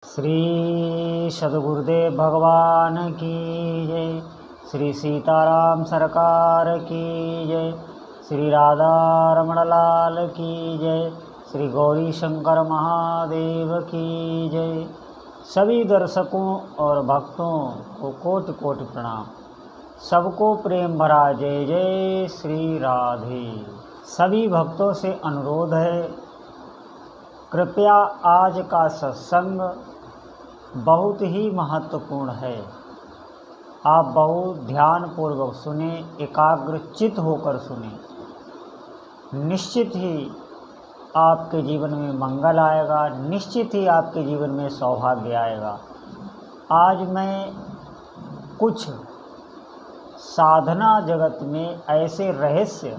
श्री सद्गुरुदेव भगवान की जय। श्री सीताराम सरकार की जय। श्री राधा रमण लाल की जय। श्री गौरी शंकर महादेव की जय। सभी दर्शकों और भक्तों को कोटि कोटि प्रणाम। सबको प्रेम भरा जय जय श्री राधे। सभी भक्तों से अनुरोध है, कृपया आज का सत्संग बहुत ही महत्वपूर्ण है। आप बहुत ध्यानपूर्वक सुने, एकाग्रचित होकर सुने। निश्चित ही आपके जीवन में मंगल आएगा, निश्चित ही आपके जीवन में सौभाग्य आएगा। आज मैं कुछ साधना जगत में ऐसे रहस्य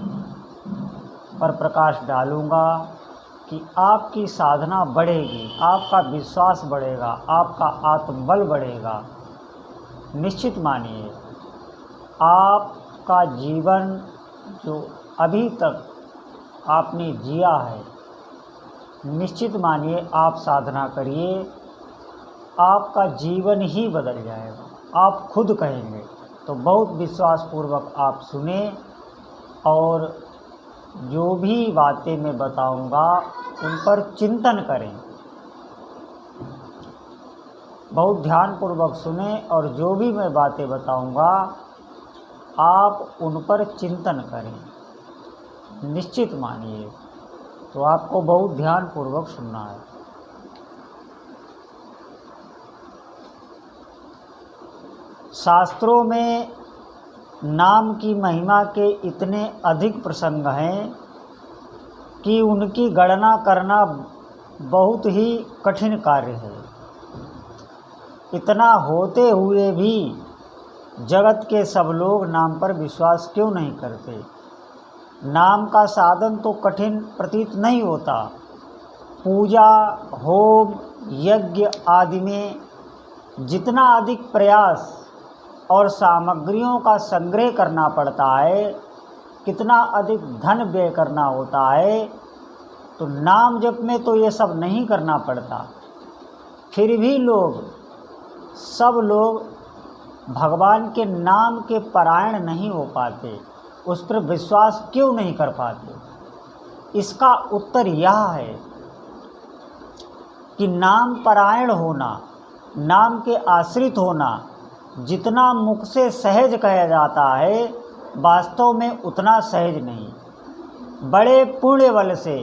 पर प्रकाश डालूंगा कि आपकी साधना बढ़ेगी, आपका विश्वास बढ़ेगा, आपका आत्मबल बढ़ेगा। निश्चित मानिए, आपका जीवन जो अभी तक आपने जिया है, निश्चित मानिए आप साधना करिए, आपका जीवन ही बदल जाएगा। आप खुद कहेंगे। तो बहुत विश्वासपूर्वक आप सुने और जो भी बातें मैं बताऊंगा उन पर चिंतन करें। बहुत ध्यानपूर्वक सुने और जो भी मैं बातें बताऊंगा आप उन पर चिंतन करें। निश्चित मानिए, तो आपको बहुत ध्यानपूर्वक सुनना है। शास्त्रों में नाम की महिमा के इतने अधिक प्रसंग हैं कि उनकी गणना करना बहुत ही कठिन कार्य है। इतना होते हुए भी जगत के सब लोग नाम पर विश्वास क्यों नहीं करते? नाम का साधन तो कठिन प्रतीत नहीं होता। पूजा, होम, यज्ञ आदि में जितना अधिक प्रयास और सामग्रियों का संग्रह करना पड़ता है, कितना अधिक धन व्यय करना होता है, तो नाम जप में तो ये सब नहीं करना पड़ता। फिर भी सब लोग भगवान के नाम के परायण नहीं हो पाते, उस पर विश्वास क्यों नहीं कर पाते? इसका उत्तर यह है कि नाम परायण होना, नाम के आश्रित होना जितना मुख से सहज कहा जाता है, वास्तव में उतना सहज नहीं। बड़े पुण्य बल से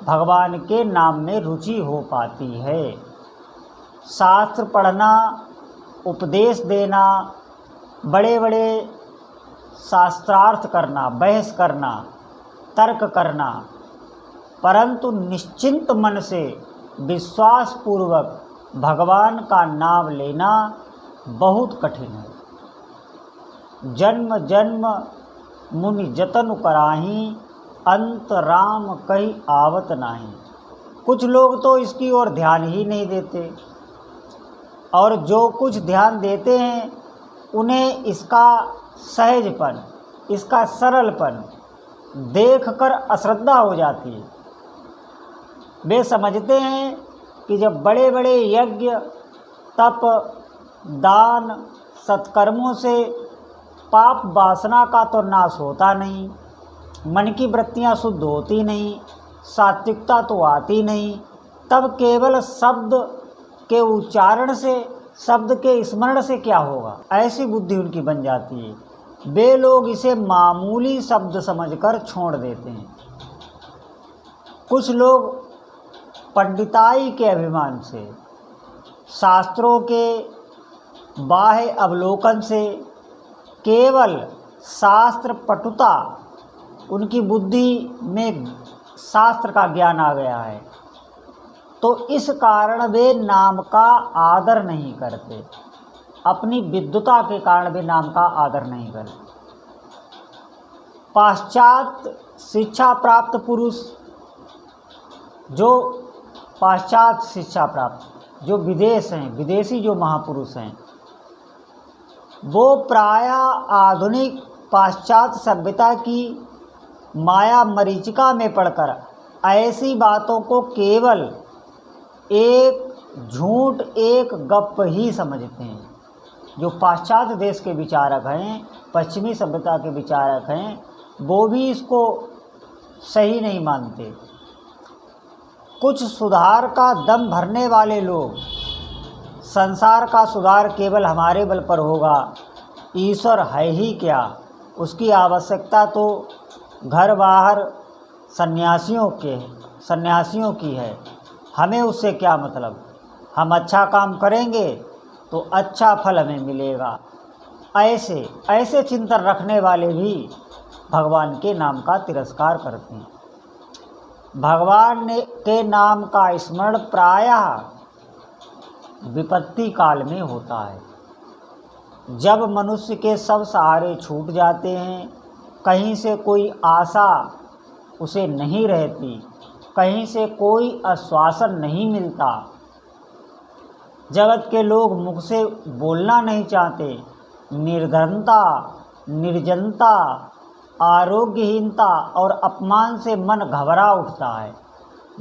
भगवान के नाम में रुचि हो पाती है। शास्त्र पढ़ना, उपदेश देना, बड़े बड़े शास्त्रार्थ करना, बहस करना, तर्क करना, परंतु निश्चिंत मन से विश्वास पूर्वक भगवान का नाम लेना बहुत कठिन है। जन्म जन्म मुनि जतन कराही, अंत राम कहीं आवत नाही। कुछ लोग तो इसकी ओर ध्यान ही नहीं देते, और जो कुछ ध्यान देते हैं उन्हें इसका सहजपन, इसका सरलपन देखकर अश्रद्धा हो जाती है। वे समझते हैं कि जब बड़े बड़े यज्ञ, तप, दान, सत्कर्मों से पाप वासना का तो नाश होता नहीं, मन की वृत्तियाँ शुद्ध होती नहीं, सात्विकता तो आती नहीं, तब केवल शब्द के उच्चारण से, शब्द के स्मरण से क्या होगा? ऐसी बुद्धि उनकी बन जाती है। वे लोग इसे मामूली शब्द समझकर छोड़ देते हैं। कुछ लोग पंडिताई के अभिमान से, शास्त्रों के बाह्य अवलोकन से, केवल शास्त्र पटुता, उनकी बुद्धि में शास्त्र का ज्ञान आ गया है, तो इस कारण वे नाम का आदर नहीं करते। अपनी विद्वता के कारण वे नाम का आदर नहीं करते। पाश्चात्य शिक्षा प्राप्त पुरुष, जो पाश्चात्य शिक्षा प्राप्त, जो विदेश हैं, विदेशी जो महापुरुष हैं, वो प्रायः आधुनिक पाश्चात्य सभ्यता की माया मरीचिका में पड़कर ऐसी बातों को केवल एक झूठ एक गप ही समझते हैं। जो पाश्चात्य देश के विचारक हैं, पश्चिमी सभ्यता के विचारक हैं, वो भी इसको सही नहीं मानते। कुछ सुधार का दम भरने वाले लोग संसार का सुधार केवल हमारे बल पर होगा, ईश्वर है ही क्या, उसकी आवश्यकता तो घर बाहर सन्यासियों की है, हमें उससे क्या मतलब, हम अच्छा काम करेंगे तो अच्छा फल हमें मिलेगा। ऐसे चिंतन रखने वाले भी भगवान के नाम का तिरस्कार करते हैं। भगवान के नाम का स्मरण प्रायः विपत्ति काल में होता है, जब मनुष्य के सब सहारे छूट जाते हैं, कहीं से कोई आशा उसे नहीं रहती, कहीं से कोई आश्वासन नहीं मिलता, जगत के लोग मुख से बोलना नहीं चाहते, निर्धनता, निर्जनता, आरोग्यहीनता और अपमान से मन घबरा उठता है।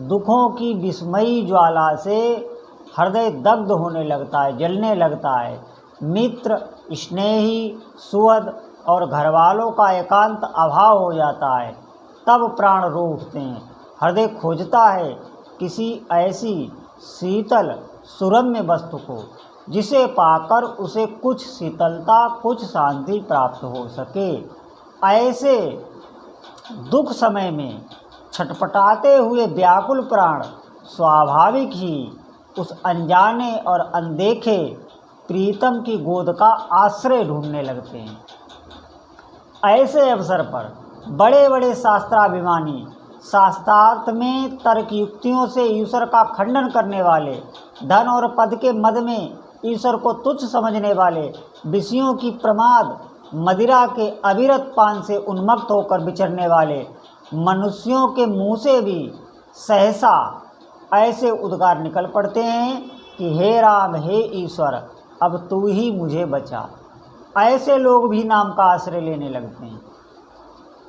दुखों की विस्मयी ज्वाला से हृदय दग्ध होने लगता है, जलने लगता है। मित्र, स्नेही, सुहृद और घरवालों का एकांत अभाव हो जाता है, तब प्राण रो उठते हैं। हृदय खोजता है किसी ऐसी शीतल सुरम्य वस्तु को, जिसे पाकर उसे कुछ शीतलता, कुछ शांति प्राप्त हो सके। ऐसे दुख समय में छटपटाते हुए व्याकुल प्राण स्वाभाविक ही उस अनजाने और अनदेखे प्रीतम की गोद का आश्रय ढूंढने लगते हैं। ऐसे अवसर पर बड़े बड़े शास्त्राभिमानी, शास्त्रार्थ में तर्क युक्तियों से ईश्वर का खंडन करने वाले, धन और पद के मद में ईश्वर को तुच्छ समझने वाले, विषयों की प्रमाद मदिरा के अविरत पान से उन्मत्त होकर विचरने वाले मनुष्यों के मुँह से भी सहसा ऐसे उद्गार निकल पड़ते हैं कि हे राम, हे ईश्वर, अब तू ही मुझे बचा। ऐसे लोग भी नाम का आश्रय लेने लगते हैं,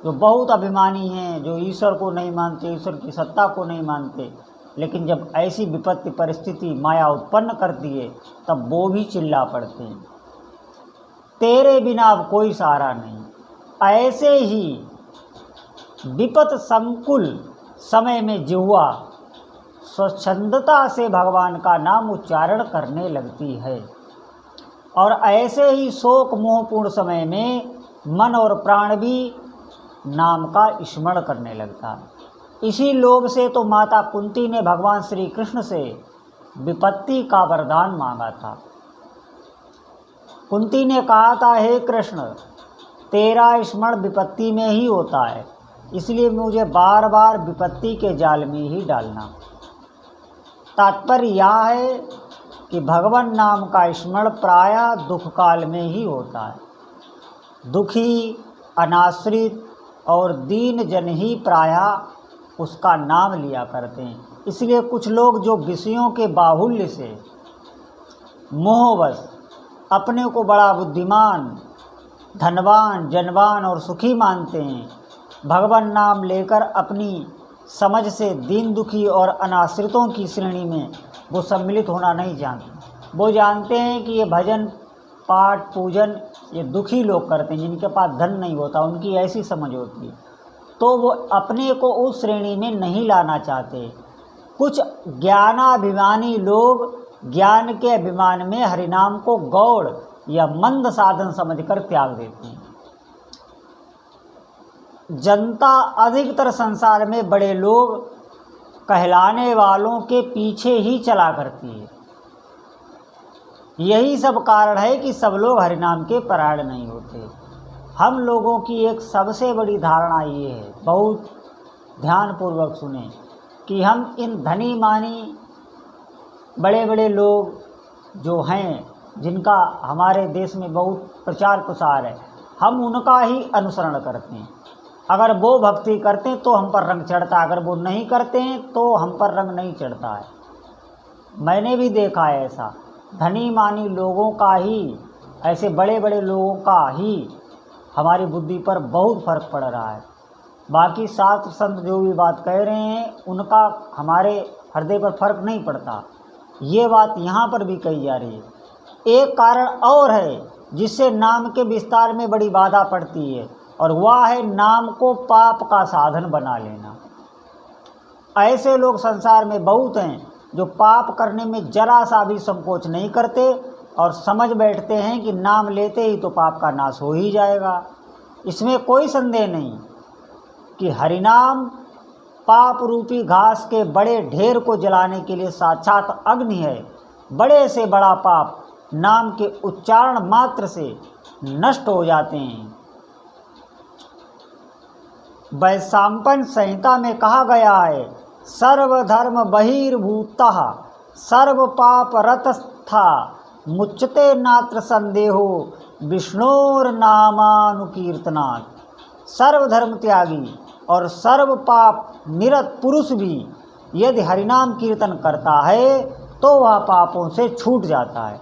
जो बहुत अभिमानी हैं, जो ईश्वर को नहीं मानते, ईश्वर की सत्ता को नहीं मानते, लेकिन जब ऐसी विपत्ति परिस्थिति माया उत्पन्न करती है तब वो भी चिल्ला पड़ते हैं, तेरे बिना अब कोई सहारा नहीं। ऐसे ही विपत संकुल समय में जिह्वा स्वच्छंदता से भगवान का नाम उच्चारण करने लगती है, और ऐसे ही शोक मोहपूर्ण समय में मन और प्राण भी नाम का स्मरण करने लगता है। इसी लोभ से तो माता कुंती ने भगवान श्री कृष्ण से विपत्ति का वरदान मांगा था। कुंती ने कहा था, हे कृष्ण, तेरा स्मरण विपत्ति में ही होता है, इसलिए मुझे बार बार विपत्ति के जाल में ही डालना। तात्पर्य यह है कि भगवान नाम का स्मरण प्रायः दुख काल में ही होता है। दुखी, अनाश्रित और दीन जन ही प्रायः उसका नाम लिया करते हैं। इसलिए कुछ लोग जो विषयों के बाहुल्य से मोहवश अपने को बड़ा बुद्धिमान, धनवान, जनवान और सुखी मानते हैं, भगवान नाम लेकर अपनी समझ से दीन दुखी और अनाश्रितों की श्रेणी में वो सम्मिलित होना नहीं जानते। वो जानते हैं कि ये भजन पाठ पूजन ये दुखी लोग करते हैं, जिनके पास धन नहीं होता, उनकी ऐसी समझ होती है, तो वो अपने को उस श्रेणी में नहीं लाना चाहते। कुछ ज्ञानाभिमानी लोग ज्ञान के अभिमान में हरिनाम को गौड़ या मंद साधन समझकर त्याग देते हैं। जनता अधिकतर संसार में बड़े लोग कहलाने वालों के पीछे ही चला करती है। यही सब कारण है कि सब लोग हरिनाम के परायण नहीं होते। हम लोगों की एक सबसे बड़ी धारणा ये है, बहुत ध्यानपूर्वक सुने, कि हम इन धनी मानी बड़े बड़े लोग जो हैं, जिनका हमारे देश में बहुत प्रचार प्रसार है, हम उनका ही अनुसरण करते हैं। अगर वो भक्ति करते हैं तो हम पर रंग चढ़ता है, अगर वो नहीं करते हैं तो हम पर रंग नहीं चढ़ता है। मैंने भी देखा है ऐसा, धनी मानी लोगों का ही, ऐसे बड़े बड़े लोगों का ही हमारी बुद्धि पर बहुत फर्क पड़ रहा है। बाकी शास्त्र संत जो भी बात कह रहे हैं उनका हमारे हृदय पर फर्क नहीं पड़ता। ये बात यहाँ पर भी कही जा रही है। एक कारण और है जिससे नाम के विस्तार में बड़ी बाधा पड़ती है, और वह है नाम को पाप का साधन बना लेना। ऐसे लोग संसार में बहुत हैं जो पाप करने में जरा सा भी संकोच नहीं करते और समझ बैठते हैं कि नाम लेते ही तो पाप का नाश हो ही जाएगा। इसमें कोई संदेह नहीं कि हरिनाम पाप रूपी घास के बड़े ढेर को जलाने के लिए साक्षात अग्नि है। बड़े से बड़ा पाप नाम के उच्चारण मात्र से नष्ट हो जाते हैं। वैशंपायन संहिता में कहा गया है, सर्वधर्म बहिर्भूतः सर्व पाप रतस्था मुच्यते नात्र संदेहो विष्णोर्नामानुकीर्तनात्। सर्वधर्म त्यागी और सर्व पाप निरत पुरुष भी यदि हरिनाम कीर्तन करता है तो वह पापों से छूट जाता है।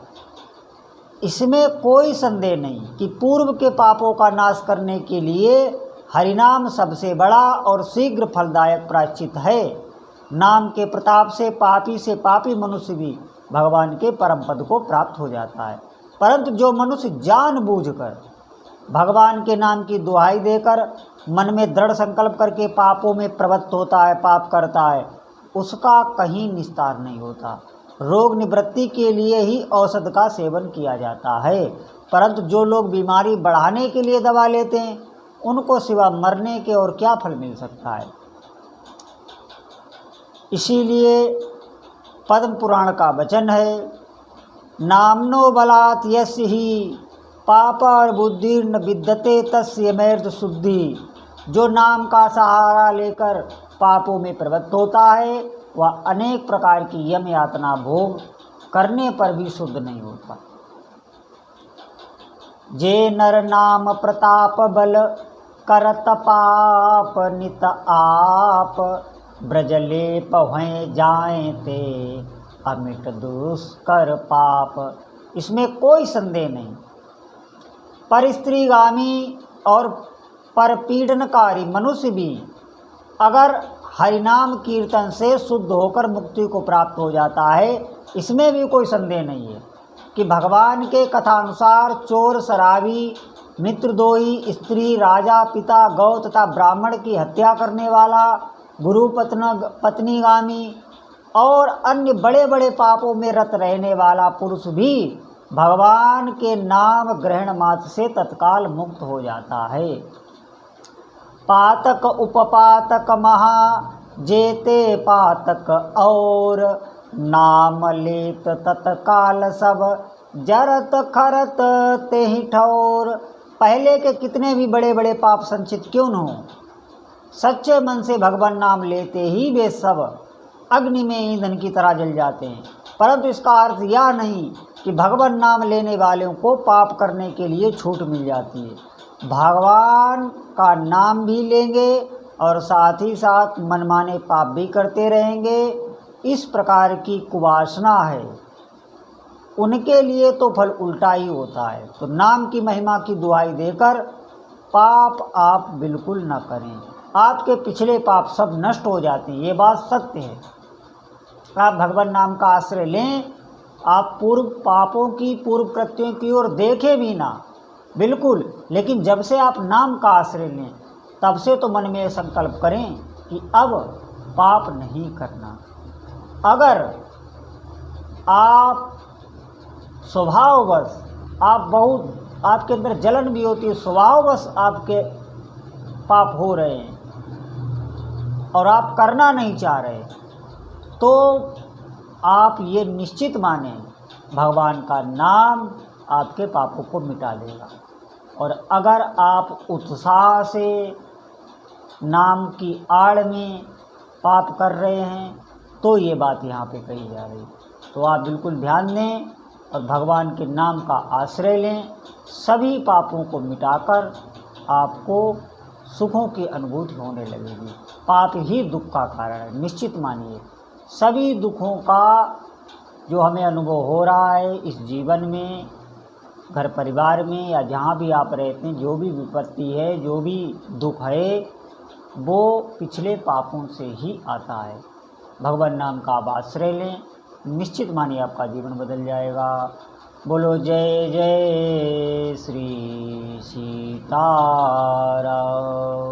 इसमें कोई संदेह नहीं कि पूर्व के पापों का नाश करने के लिए हरिनाम सबसे बड़ा और शीघ्र फलदायक प्रायश्चित है। नाम के प्रताप से पापी मनुष्य भी भगवान के परम पद को प्राप्त हो जाता है। परंतु जो मनुष्य जानबूझकर भगवान के नाम की दुहाई देकर मन में दृढ़ संकल्प करके पापों में प्रवृत्त होता है, पाप करता है, उसका कहीं निस्तार नहीं होता। रोग निवृत्ति के लिए ही औषध का सेवन किया जाता है। परंतु जो लोग बीमारी बढ़ाने के लिए दवा लेते हैं, उनको सिवा मरने के और क्या फल मिल सकता है। इसीलिए पद्म पुराण का वचन है, नामनो बलात् यस्य ही पापर बुद्धि न विद्यते तस्य मर्द शुद्धि। जो नाम का सहारा लेकर पापों में प्रवृत्त होता है, वह अनेक प्रकार की यम यातना भोग करने पर भी शुद्ध नहीं होता। जे नर नाम प्रताप बल करत पाप नित आप ब्रजले पहुँ जाए ते अमिट दुष्कर पाप। इसमें कोई संदेह नहीं। परस्त्रीगामी और परपीड़नकारी मनुष्य भी अगर हरिनाम कीर्तन से शुद्ध होकर मुक्ति को प्राप्त हो जाता है, इसमें भी कोई संदेह नहीं है कि भगवान के कथानुसार चोर, शराबी, मित्रद्रोही, स्त्री, राजा, पिता, गौ तथा ब्राह्मण की हत्या करने वाला, गुरु पत्नीगामी और अन्य बड़े बड़े पापों में रत रहने वाला पुरुष भी भगवान के नाम ग्रहण मात्र से तत्काल मुक्त हो जाता है। पातक उपपातक महा जेते पातक और नाम लेत तत्काल सब जरत खरत ते ही ठौर। पहले के कितने भी बड़े बड़े पाप संचित क्यों न हो, सच्चे मन से भगवान नाम लेते ही वे सब अग्नि में ईंधन की तरह जल जाते हैं। परंतु इसका अर्थ यह नहीं कि भगवान नाम लेने वालों को पाप करने के लिए छूट मिल जाती है। भगवान का नाम भी लेंगे और साथ ही साथ मनमाने पाप भी करते रहेंगे, इस प्रकार की कुवासना है, उनके लिए तो फल उल्टा ही होता है। तो नाम की महिमा की दुहाई देकर पाप आप बिल्कुल न करें, आपके पिछले पाप सब नष्ट हो जाते हैं। ये बात सत्य है। आप भगवान नाम का आश्रय लें, आप पूर्व पापों की, पूर्व कृत्यों की ओर देखें भी ना, बिल्कुल। लेकिन जब से आप नाम का आश्रय लें, तब से तो मन में संकल्प करें कि अब पाप नहीं करना। अगर आप स्वभाववश आपके अंदर जलन भी होती है, स्वभाववश आपके पाप हो रहे हैं और आप करना नहीं चाह रहे, तो आप ये निश्चित मानें भगवान का नाम आपके पापों को मिटा देगा। और अगर आप उत्साह से नाम की आड़ में पाप कर रहे हैं, तो ये बात यहाँ पे कही जा रही। तो आप बिल्कुल ध्यान दें और भगवान के नाम का आश्रय लें। सभी पापों को मिटाकर आपको सुखों की अनुभूति होने लगेगी। पाप ही दुख का कारण है, निश्चित मानिए। सभी दुखों का जो हमें अनुभव हो रहा है इस जीवन में, घर परिवार में या जहाँ भी आप रहते हैं, जो भी विपत्ति है, जो भी दुख है, वो पिछले पापों से ही आता है। भगवान नाम का आप आश्रय लें, निश्चित मानिए आपका जीवन बदल जाएगा। बोलो जय जय श्री सीताराम।